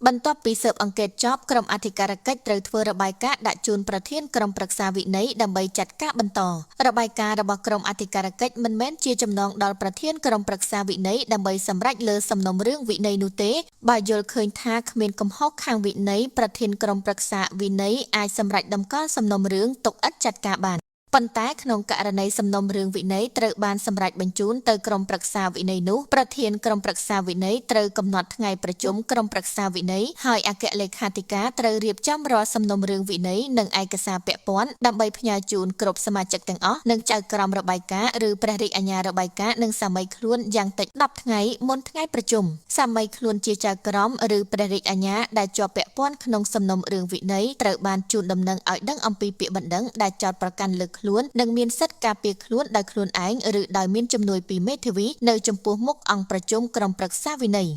បន្ទាប់ពីស៊ើបអង្កេតចប់ក្រុមអធិការកិច្ចត្រូវធ្វើរបាយការណ៍ដាក់ជូនប្រធានក្រុមប្រឹក្សាវិន័យដើម្បីចាត់ការបន្តរបាយការណ៍របស់ក្រុមអធិការកិច្ចមិនមែនជាចំណងដល់ប្រធានក្រុមប្រឹក្សាវិន័យដើម្បីសម្រេចលើសំណុំរឿងវិន័យនោះទេបើយល់ឃើញថាគ្មានកំហុសខាងវិន័យប្រធានក្រុមប្រឹក្សាវិន័យអាចសម្រេចតម្កល់សំណុំរឿងទុកឥតចាត់ការបានប៉ុន្តែក្នុងករណីសំណុំរឿងវិន័យត្រូវបានសម្រេចបញ្ជូនទៅក្រុមប្រឹក្សាវិន័យនោះប្រធានក្រុមប្រឹក្សាវិន័យត្រូវកំណត់ថ្ងៃប្រជុំក្រុមប្រឹក្សាវិន័យហើយអគ្គលេខាធិការត្រូវរៀបចំរាល់សំណុំរឿងវិន័យនិងឯកសារពាក់ព័ន្ធដើម្បីផ្ញើជូនគ្រប់សមាជិកទាំងអស់និងចៅក្រមរបាយការណ៍ឬព្រះរាជអាជ្ញារបាយការណ៍និងសាមីខ្លួនយ៉ាងតិច10ថ្ងៃមុនថ្ងៃប្រជុំសាមីខ្លួនជាចៅក្រមឬព្រះរាជអាជ្ញាដែលជាប់ពាក់ព័ន្ធក្នុងសំណុំរឿងវិន័យត្រូវបានជូនដំណឹងឲ្យដឹងអំពីពាក្យបណ្ដឹងដែលចោទប្រកាន់លើខ្លួននិងមានសិទ្ធិការពារខ្លួនដោយខ្លួនឯងឬដោយមានជំនួយពីមេធាវីនៅចំពោះមុខអង្គប្រជុំក្រុមប្រឹក្សាវិន័យ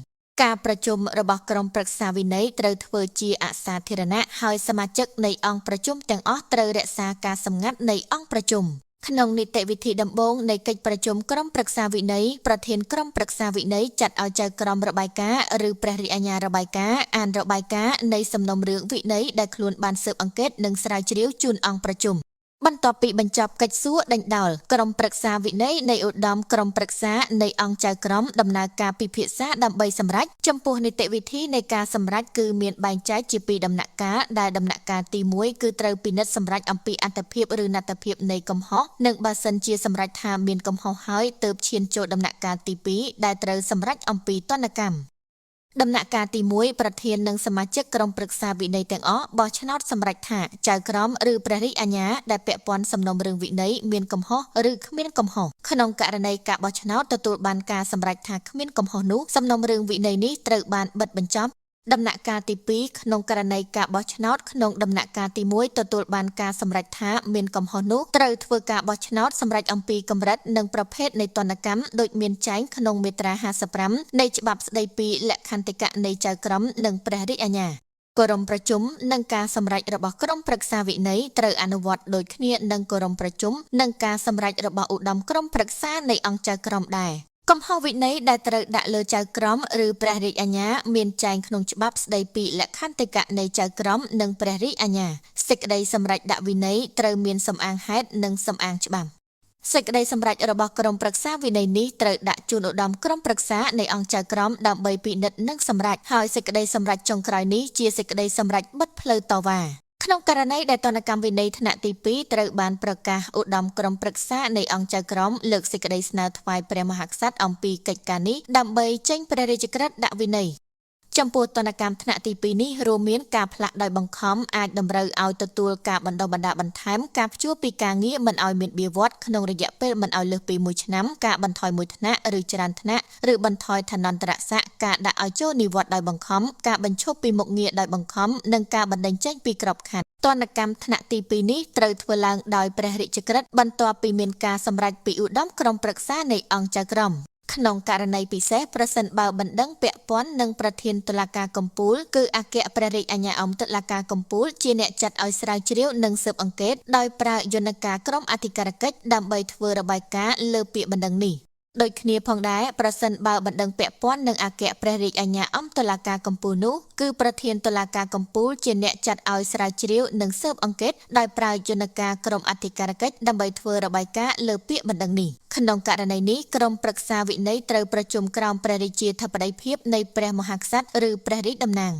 ការប្រជុំរបស់ក្រុមប្រឹក្សាវិន័យត្រូវធ្វើជាអសាធារណៈហើយសមាជិកនៃអង្គប្រជុំទាំងអស់ត្រូវរក្សាការសម្ងាត់នៃអង្គប្រជុំក្នុងនីតិវិធីដំបូងនៃកិច្ចប្រជុំក្រុមប្រឹក្សាវិន័យប្រធានក្រុមប្រឹក្សាវិន័យចាត់ឲ្យចៅក្រមរបាយការណ៍ឬព្រះរាជអាជ្ញារបាយការណ៍អានរបាយការណ៍នៃសំណុំរឿងវិន័យដែលខ្លួនបានស៊ើបអង្កេតនិងស្រាវជ្រាវជូនអង្គប្រជុំបន្ទាប់ពីបញ្ចប់កិច្ចសួរដេញដោលក្រុមប្រឹក្សាវិន័យនៃឧត្តមក្រុមប្រឹក្សានៃអង្គចៅក្រមដំណើរការពិភាក្សាដើម្បីសម្រេចចំពោះនីតិវិធីនៃការសម្រេចគឺមានបែងចែកជាពីរដំណាក់កាលដែលដំណាក់កាលទី1គឺត្រូវពិនិត្យសម្រេចអំពីអត្ថភាពឬណត្តភាពនៃកំហុសនិងបើសិនជាសម្រេចថាមានកំហុសហើយទើបឈានចូលដំណាក់កាលទី2ដែលត្រូវសម្រេចអំពីទណ្ឌកម្មដំណាក់កាលទី1ប្រធាននិងសមាជិកក្រុមប្រឹក្សាវិន័យទាំងអស់បោះឆ្នោតសម្រេចថាចៅក្រមឬព្រះរាជអាជ្ញាដែលពាក់ព័ន្ធសំណុំរឿងវិន័យមានកំហុសឬគ្មានកំហុសក្នុងករណីការបោះឆ្នោតទទួលបានការសម្រេចថាគ្មានកំហុសនោះសំណុំរឿងវិន័យនេះត្រូវបានបិទបញ្ចប់ ដំណាក់កាលទី2ក្នុងករណីការបោះឆ្នោតក្នុងដំណាក់កាលទី1ទទួលបានការសម្រេចថាមានកំហុសនោះត្រូវធ្វើការបោះឆ្នោតសម្រេចអំពីកម្រិតនិងប្រភេទនៃទណ្ឌកម្មដូចមានចែងក្នុងមាត្រា55នៃច្បាប់ស្តីពីលក្ខន្តិកៈនៃចៅក្រមនិងព្រះរាជអាជ្ញាគោរមប្រជុំនិងការសម្រេចរបស់ក្រុមប្រឹក្សាវិន័យត្រូវអនុវត្តដូចគ្នានឹងគោរមប្រជុំនិងការសម្រេចរបស់ឧត្តមក្រុមប្រឹក្សានៃអង្គចៅក្រមដែរកំហុសវិន័យដែលត្រូវដាក់លើចៅក្រមឬព្រះរាជអាជ្ញាមានចែងក្នុងច្បាប់ស្តីពីលក្ខន្តិកៈនៃចៅក្រមនិងព្រះរាជអាជ្ញាសេចក្តីសម្រេចដាក់វិន័យត្រូវមានសំអាងហេតុនិងសំអាងច្បាប់សេចក្តីសម្រេចរបស់ក្រុមប្រឹក្សាវិន័យនេះត្រូវដាក់ជូនឧត្តមក្រុមប្រឹក្សានៃអង្គចៅក្រមដើម្បីពិនិត្យនិងសម្រេចហើយសេចក្តីសម្រេចចុងក្រោយនេះជាសេចក្តីសម្រេចបិទផ្លូវតវ៉ាក្នុងករណីដែលទណ្ឌកម្មវិន័យថ្នាក់ទី2ត្រូវបានប្រកាសឧត្តមក្រុមប្រឹក្សានៃអង្គចៅក្រមលើកសេចក្តីស្នើថ្វាយព្រះមហាក្សត្រអំពីកិច្ចការនេះដើម្បីចេញព្រះរាជក្រឹត្យដាក់វិន័យចំពោះទណ្ឌកម្មថ្នាក់ទី2នេះរួមមានការផ្លាក់ដោយបង្ខំអាចតម្រូវឲ្យទទួលការបណ្ដុះបណ្ដាលបន្ថែមការព្យួរពីការងារមិនឲ្យមានបៀវត្សក្នុងរយៈពេលមិនឲ្យលើសពី1ឆ្នាំការបន្ថយ1ថ្នាក់ឬច្រើនថ្នាក់ឬបន្ថយឋានន្តរស័ក្តិការដាក់ឲ្យចូលនិវត្តន៍ដោយបង្ខំការបញ្ឈប់ពីមុខងារដោយបង្ខំនិងការបណ្តេញចេញពីក្របខ័ណ្ឌទណ្ឌកម្មថ្នាក់ទី2នេះត្រូវធ្វើឡើងដោយព្រះរាជក្រឹត្យបន្ទាប់ពីមានការសម្រេចពីឧត្តមក្រុមប្រឹក្សានៃអង្គចៅក្រមក្នុងករណីពិសេសប្រសិនបើបណ្ដឹងពាក់ព័ន្ធនឹងប្រធានតុលាការកំពូលគឺអគ្គព្រះរាជអាជ្ញាអង្គតុលាការកំពូលជាអ្នកចាត់ឲ្យស្រាវជ្រាវនិងស៊ើបអង្កេតដោយប្រើយន្តការក្រុមអធិការកិច្ចដើម្បីធ្វើរបាយការណ៍លើពាក្យបណ្ដឹងនេះដូចគ្នាផងដែរប្រសិនបើបណ្ដឹងពាក់ព័ន្ធនឹងអគ្គព្រះរាជអាជ្ញាអង្គតុលាការកំពូលនោះគឺប្រធានតុលាការកំពូលជាអ្នកចាត់ឲ្យស្រាវជ្រាវនិងស៊ើបអង្កេតដោយប្រើយន្តការក្រុមអធិការកិច្ចដើម្បីធ្វើរបាយការណ៍លើពាក្យបណ្ដឹងនេះក្នុងករណីនេះក្រុមប្រឹក្សាវិន័យត្រូវប្រជុំក្រោមព្រះរាជាធិបតីភាពនៃព្រះមហាក្សត្រឬព្រះរាជតំណាង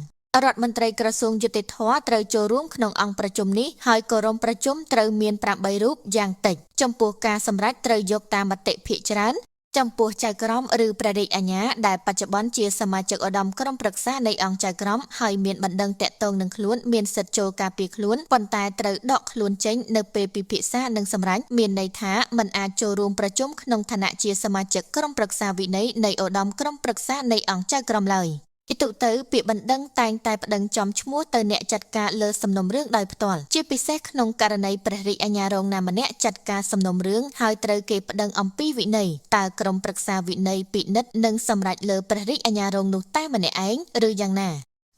រដ្ឋមន្ត្រីក្រសួងយុតិធធម៌ត្រូវចូលរួមក្នុងអង្គប្រជុំនេះហើយគោរមប្រជុំត្រូវមាន8រូបយ៉ាងតិចចំពោះការសម្រេចត្រូវយកតាមមតិភាគច្រើនចំពោះចៅក្រមឬព្រះរាជអាជ្ញាដែលបច្ចុប្បន្នជាសមាជិកឧត្តមក្រុមប្រឹក្សានៃអង្គចៅក្រមហើយមានបណ្ដឹងតាក់ទងនឹងខ្លួនមានសិទ្ធិចូលការពារខ្លួនប៉ុន្តែត្រូវដកខ្លួនចេញនៅពេលពិភាក្សានិងសម្រេចមានន័យថាមិនអាចចូលរួមប្រជុំក្នុងឋានៈជាសមាជិកក្រុមប្រឹក្សាវិន័យនៃឧត្តមក្រុមប្រឹក្សានៃអង្គចៅក្រមឡើយឥតុទៅពាក្យបណ្ដឹងតែងតែប្តឹងចំឈ្មោះទៅអ្នកចាត់ការលើសំណុំរឿងដោយផ្ទាល់ជាពិសេសក្នុងករណីព្រះរាជអាជ្ញារងណាម្នាក់ចាត់ការសំណុំរឿងហើយត្រូវគេប្តឹងអំពីវិន័យតើក្រុមប្រឹក្សាវិន័យពិនិត្យនិងសម្រេចលើព្រះរាជអាជ្ញារងនោះតែម្នាក់ឯងឬយ៉ាងណា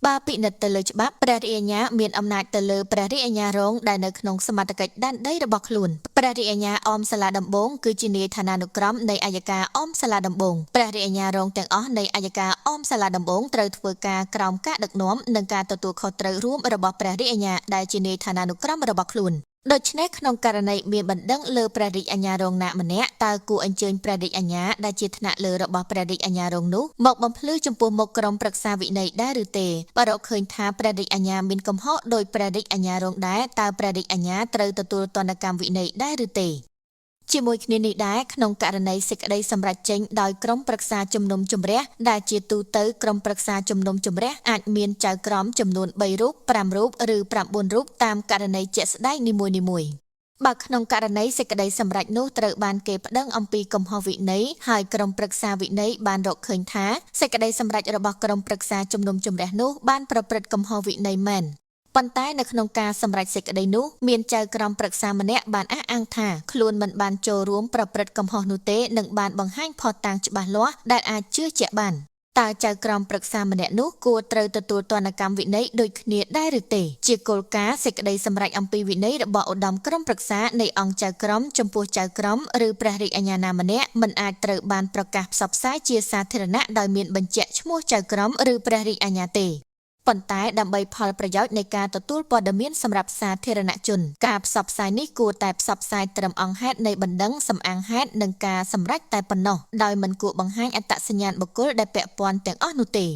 បើពិនិត្យទៅលើច្បាប់ព្រះរាជអាជ្ញាមានអំណាចទៅលើព្រះរាជអាជ្ញារងដែលនៅក្នុងសមត្ថកិច្ចដែនដីរបស់ខ្លួនព្រះរាជអាជ្ញាអមសាលាដំបងគឺជានាយដ្ឋានានុក្រមនៃអัยការអមសាលាដំបងព្រះរាជអាជ្ញារងទាំងអស់នៃអัยការអមសាលាដំបងត្រូវធ្វើការក្រោមការដឹកនាំនិងការទទួលខុសត្រូវរួមរបស់ព្រះរាជអាជ្ញាដែលជានាយដ្ឋានានុក្រមរបស់ខ្លួនដូច្នេះក្នុងករណីមានបណ្ដឹងលើព្រះរាជអាជ្ញារងណាម្នាក់តើគួរអញ្ជើញព្រះរាជអាជ្ញាដែលជាថ្នាក់លើរបស់ព្រះរាជអាជ្ញារងនោះមកបំភ្លឺចំពោះមុខក្រុមប្រឹក្សាវិន័យដែរឬទេបើរកឃើញថាព្រះរាជអាជ្ញាមានកំហុសដោយព្រះរាជអាជ្ញារងដែរតើព្រះរាជអាជ្ញាត្រូវទទួលទណ្ឌកម្មវិន័យដែរឬទេជាមួយគ្នានេះដែរក្នុងករណីសេចក្តីសម្រេចចេញដោយក្រុមប្រឹក្សាជំនុំជម្រះដែលជាទូទៅក្រុមប្រឹក្សាជំនុំជម្រះអាចមានចៅក្រមចំនួន3រូប5រូបឬ9រូបតាមករណីជាក់ស្ដែងនីមួយៗបើក្នុងករណីសេចក្តីសម្រេចនោះត្រូវបានគេប្តឹងអំពីកំហុសវិន័យហើយក្រុមប្រឹក្សាវិន័យបានរកឃើញថាសេចក្តីសម្រេចរបស់ក្រុមប្រឹក្សាជំនុំជម្រះនោះបានប្រព្រឹត្តកំហុសវិន័យមែនប៉ុន្តែនៅក្នុងការសម្រេចសេចក្តីនោះមានចៅក្រមប្រឹក្សាម្នាក់បានអះអាងថាខ្លួនមិនបានចូលរួមប្រព្រឹត្តកំហុសនោះទេនិងបានបង្ហាញភស្តុតាងច្បាស់លាស់ដែលអាចជឿជាក់បានតើចៅក្រមប្រឹក្សាម្នាក់នោះគួរត្រូវទទួលទណ្ឌកម្មវិន័យដូចគ្នាដែរឬទេជាគោលការណ៍សេចក្តីសម្រេចអំពីវិន័យរបស់ឧត្តមក្រុមប្រឹក្សានៃអង្គចៅក្រមចំពោះចៅក្រមឬព្រះរាជអាជ្ញាណាម្នាក់មិនអាចត្រូវបានប្រកាសផ្សព្វផ្សាយជាសាធារណៈដោយមានបញ្ជាក់ឈ្មោះចៅក្រមឬព្រះរាជអាជ្ញាទេប៉ុន្តែដើម្បីផលប្រយោជន៍នៃការទទួលព័ត៌មានសម្រាប់សាធារណជនការផ្សព្វផ្សាយនេះគួរតែផ្សព្វផ្សាយត្រឹមអង្គហេតុនៃបណ្ដឹងសំអាងហេតុនិងការសម្រេចតែប៉ុណ្ណោះដោយមិនគួរបង្ហាញអត្តសញ្ញាណបុគ្គលដែលពាក់ព័ន្ធទាំងអស់នោះទេ